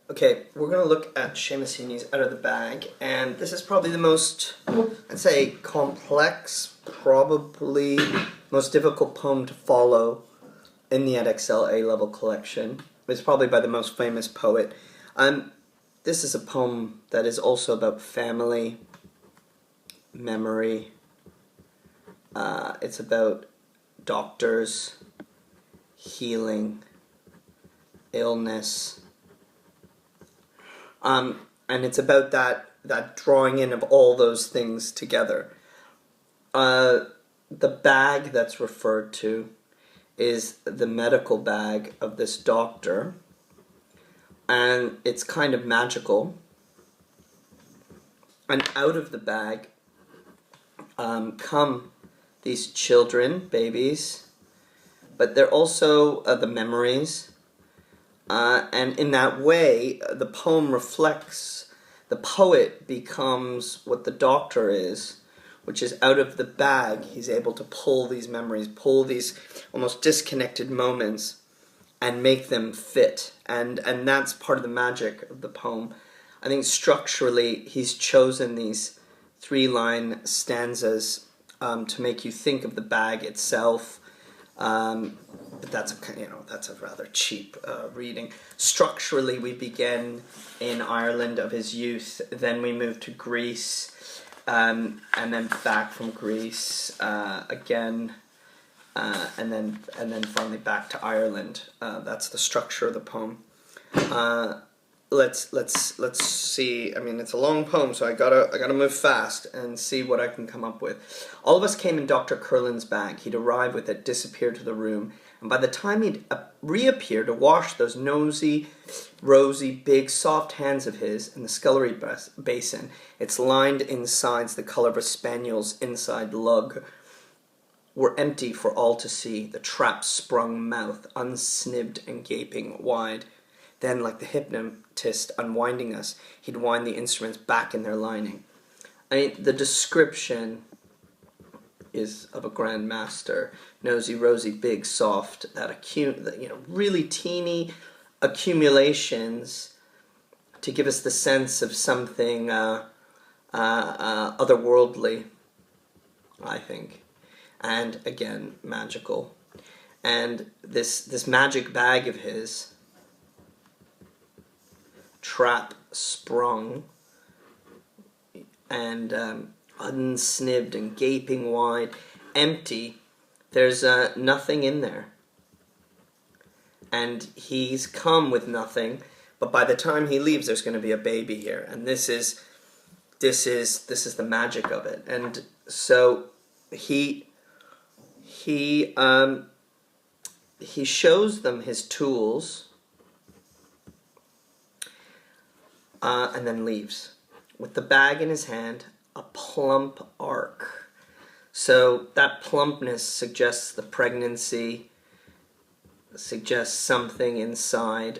Okay, we're going to look at Seamus Heaney's Out of the Bag, and this is probably the most, I'd say, complex, probably most difficult poem to follow in the edXL A-level collection. It's probably by the most famous poet. This is a poem that is also about family, memory. It's about doctors, healing, illness. And it's about that drawing in of all those things together. The bag that's referred to is the medical bag of this doctor, and it's kind of magical. And out of the bag come these children, babies, but they're also the memories. And in that way, the poem reflects, the poet becomes what the doctor is, which is out of the bag, he's able to pull these memories, pull these almost disconnected moments, and make them fit. And that's part of the magic of the poem. I think structurally, he's chosen these 3-line stanzas to make you think of the bag itself. But that's a rather cheap reading. Structurally, we begin in Ireland of his youth, then we move to Greece, and then back from Greece again, and then finally back to Ireland. That's the structure of the poem. Let's see. I mean, it's a long poem, so I gotta move fast and see what I can come up with. All of us came in Dr. Curlin's bag. He'd arrive with it, disappear to the room, and by the time he'd reappear to wash those nosy, rosy, big, soft hands of his in the scullery basin, its lined insides the color of a spaniel's inside lug were empty for all to see, the trap-sprung mouth unsnibbed and gaping wide. Then, like the hypnotist unwinding us, he'd wind the instruments back in their lining. I mean, the description is of a grand master, nosy, rosy, big, soft, really teeny accumulations to give us the sense of something otherworldly, I think, and again, magical. And this magic bag of his, trap sprung and unsnibbed and gaping wide, empty. There's nothing in there, and he's come with nothing. But by the time he leaves, there's going to be a baby here, and this is the magic of it. And so he shows them his tools. And then leaves with the bag in his hand, a plump arc. So that plumpness suggests the pregnancy, suggests something inside.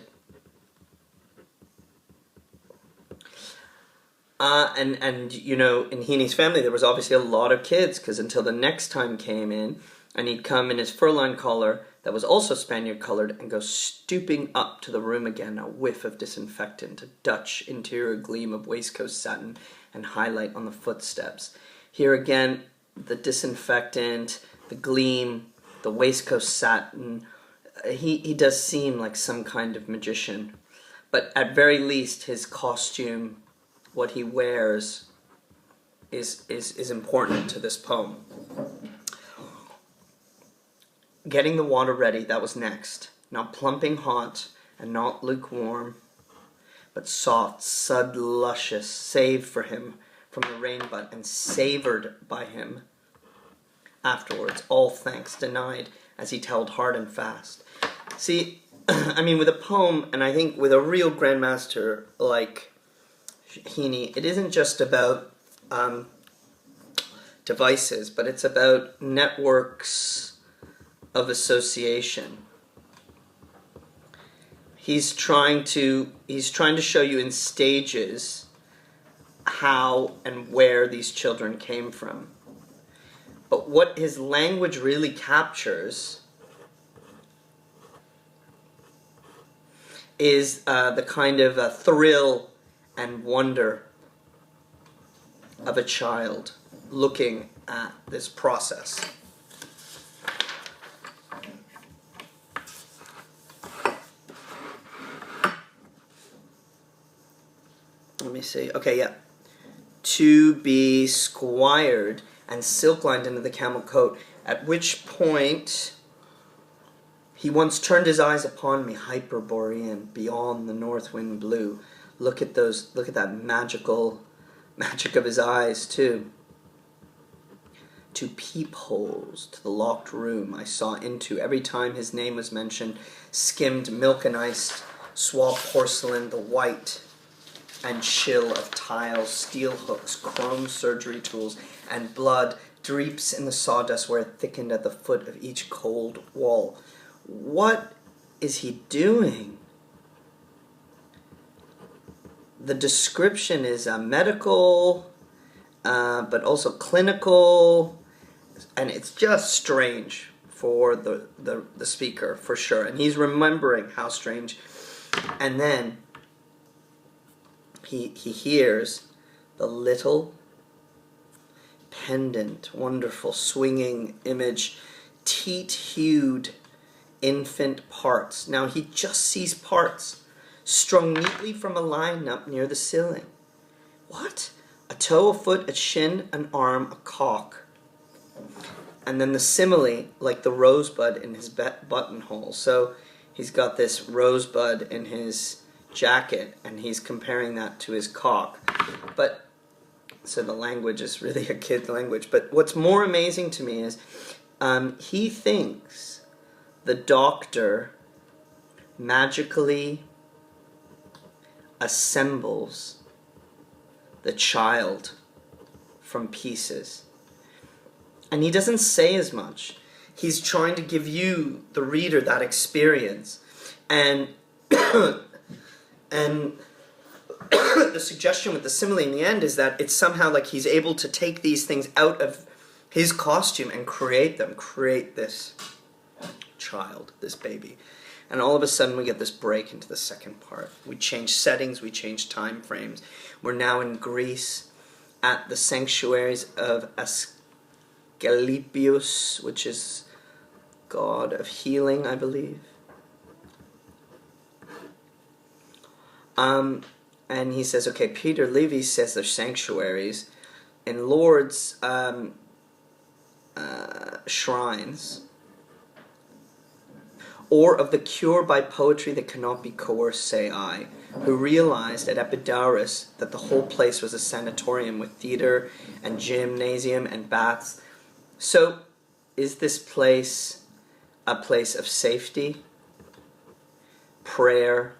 And you know, in Heaney's family there was obviously a lot of kids, because until the next time came in, and he'd come in his fur-lined collar that was also Spaniard-colored and go stooping up to the room again, a whiff of disinfectant, a Dutch interior gleam of waistcoat satin and highlight on the footsteps. Here again, the disinfectant, the gleam, the waistcoat satin. He does seem like some kind of magician. But at very least, his costume, what he wears, is important to this poem. Getting the water ready, that was next. Not plumping hot and not lukewarm, but soft, sud luscious, saved for him from the rain butt and savored by him afterwards, all thanks denied as he held hard and fast. See, I mean, with a poem, and I think with a real grandmaster like Heaney, it isn't just about devices, but it's about networks of association. He's trying to show you in stages how and where these children came from. But what his language really captures is the kind of thrill and wonder of a child looking at this process. Let me see. Okay, yeah. To be squired and silk-lined into the camel coat, at which point he once turned his eyes upon me, Hyperborean, beyond the north wind blew. Look at that magic of his eyes, too. To peepholes, to the locked room I saw into, every time his name was mentioned, skimmed milk and iced, swab porcelain, the white and chill of tiles, steel hooks, chrome surgery tools, and blood dreeps in the sawdust where it thickened at the foot of each cold wall. What is he doing? The description is medical, but also clinical, and it's just strange for the speaker, for sure. And he's remembering how strange. And then he hears the little pendant, wonderful swinging image, teat-hued infant parts. Now he just sees parts strung neatly from a line up near the ceiling. What? A toe, a foot, a shin, an arm, a cock. And then the simile, like the rosebud in his buttonhole. So he's got this rosebud in his jacket, and he's comparing that to his cock. But so the language is really a kid language. But what's more amazing to me is he thinks the doctor magically assembles the child from pieces. And he doesn't say as much. He's trying to give you, the reader, that experience. And and the suggestion with the simile in the end is that it's somehow like he's able to take these things out of his costume and create this child, this baby. And all of a sudden we get this break into the second part. We change settings, we change time frames. We're now in Greece at the Sanctuaries of Asclepius, which is god of healing, I believe. And he says, okay, Peter Levy says they're sanctuaries. In Lourdes shrines, or of the cure by poetry that cannot be coerced, say I, who realized at Epidaurus that the whole place was a sanatorium with theater and gymnasium and baths. So, is this place a place of safety, prayer,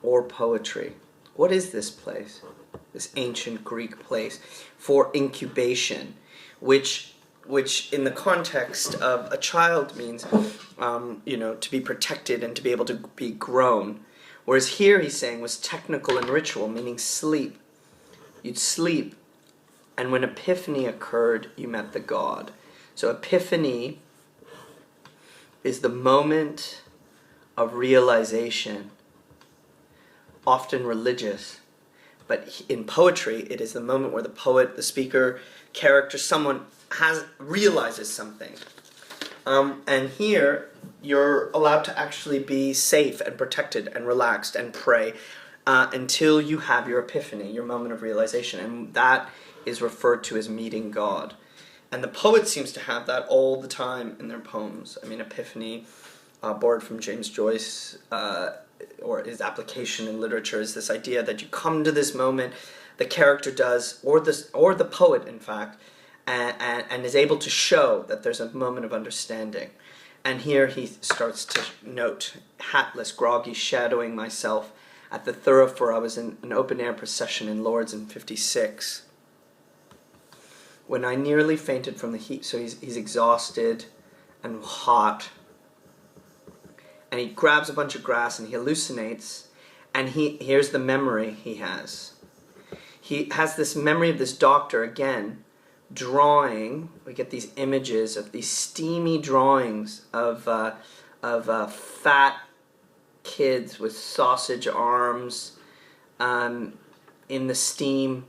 or poetry? What is this place, this ancient Greek place for incubation, which in the context of a child means, to be protected and to be able to be grown. Whereas here he's saying was technical and ritual, meaning sleep. You'd sleep, and when epiphany occurred, you met the God. So epiphany is the moment of realization, often religious. But in poetry, it is the moment where the poet, the speaker, character, someone realizes something. And here, you're allowed to actually be safe and protected and relaxed and pray until you have your epiphany, your moment of realization. And that is referred to as meeting God. And the poet seems to have that all the time in their poems. I mean, epiphany, borrowed from James Joyce, or his application in literature, is this idea that you come to this moment, the character does, or the poet, in fact, and is able to show that there's a moment of understanding. And here he starts to note, hatless, groggy, shadowing myself at the thoroughfare. I was in an open-air procession in Lourdes in 56. When I nearly fainted from the heat, so he's exhausted and hot. And he grabs a bunch of grass and he hallucinates. And here's the memory he has. He has this memory of this doctor, again, drawing. We get these images of these steamy drawings of fat kids with sausage arms in the steam,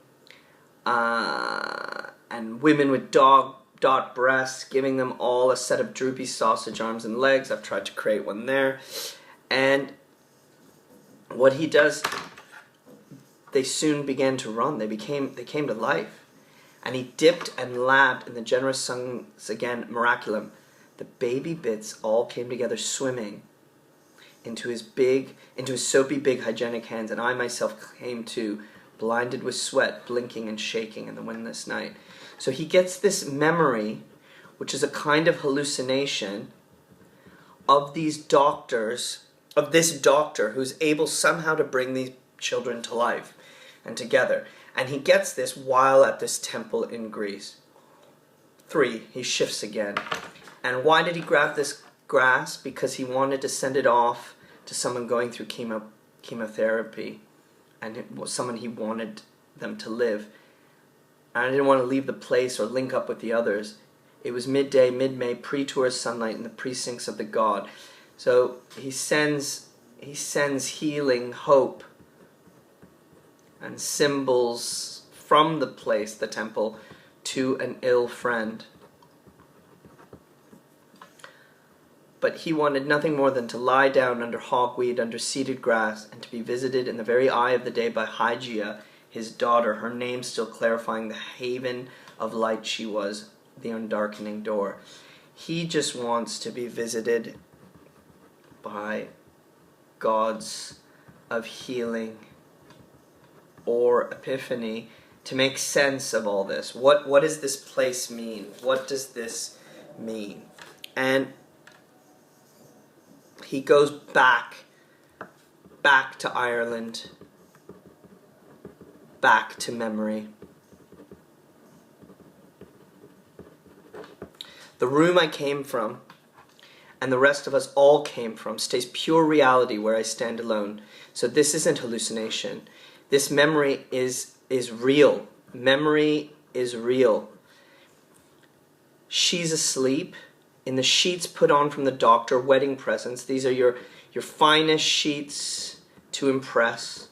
and women with dot breasts, giving them all a set of droopy sausage arms and legs. I've tried to create one there. And what he does, they soon began to run. They came to life. And he dipped and labbed in the generous sun's again miraculum. The baby bits all came together swimming into his soapy big hygienic hands, and I myself came too, blinded with sweat, blinking and shaking in the windless night. So he gets this memory, which is a kind of hallucination, of these doctors, of this doctor who's able somehow to bring these children to life and together. And he gets this while at this temple in Greece. 3, he shifts again. And why did he grab this grass? Because he wanted to send it off to someone going through chemotherapy, and it was someone he wanted them to live. And I didn't want to leave the place or link up with the others. It was midday, mid-May, pre-tourist sunlight in the precincts of the god. So he sends healing, hope, and symbols from the place, the temple, to an ill friend. But he wanted nothing more than to lie down under hogweed, under seeded grass, and to be visited in the very eye of the day by Hygeia, his daughter, her name still clarifying the haven of light she was, the undarkening door. He just wants to be visited by gods of healing or epiphany to make sense of all this. What does this place mean? What does this mean? And he goes back to Ireland, back to memory. The room I came from, and the rest of us all came from, stays pure reality where I stand alone. So this isn't hallucination. This memory is real. Memory is real. She's asleep in the sheets put on from the doctor, wedding presents. These are your finest sheets to impress.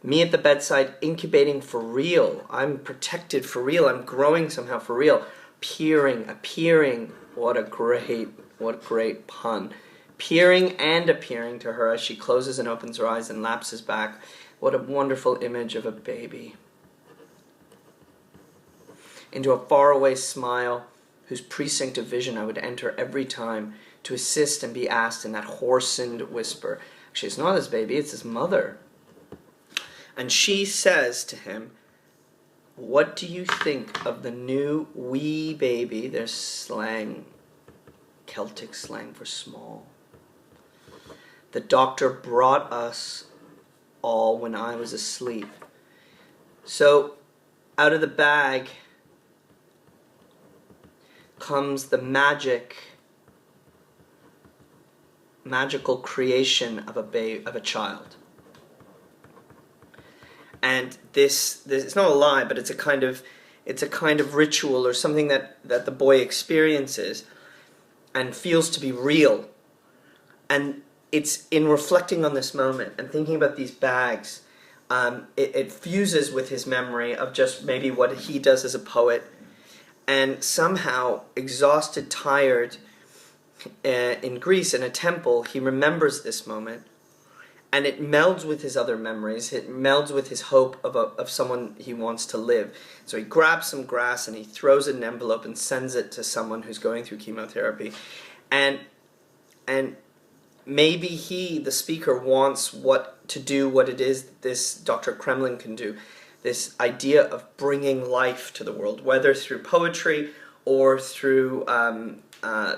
Me at the bedside, incubating for real. I'm protected for real. I'm growing somehow for real. Appearing. What a great pun. Peering and appearing to her as she closes and opens her eyes and lapses back. What a wonderful image of a baby. Into a faraway smile whose precinct of vision I would enter every time to assist and be asked in that hoarsened whisper. Actually, it's not his baby, it's his mother. And she says to him, "What do you think of the new wee baby?" There's slang, Celtic slang for small. "The doctor brought us all when I was asleep." So, out of the bag comes the magical creation of a child. And this it's not a lie, but it's a kind of ritual or something that the boy experiences and feels to be real. And it's in reflecting on this moment and thinking about these bags, it fuses with his memory of just maybe what he does as a poet. And somehow, exhausted, tired, in Greece, in a temple, he remembers this moment. And it melds with his other memories. It melds with his hope of someone he wants to live. So he grabs some grass and he throws it in an envelope and sends it to someone who's going through chemotherapy. And maybe he, the speaker, wants to do what it is this Dr. Kremlin can do. This idea of bringing life to the world, whether through poetry or through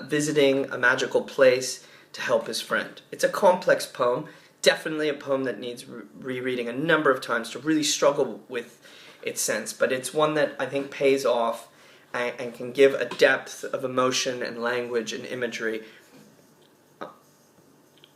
visiting a magical place to help his friend. It's a complex poem, definitely a poem that needs rereading a number of times to really struggle with its sense, but it's one that I think pays off and can give a depth of emotion and language and imagery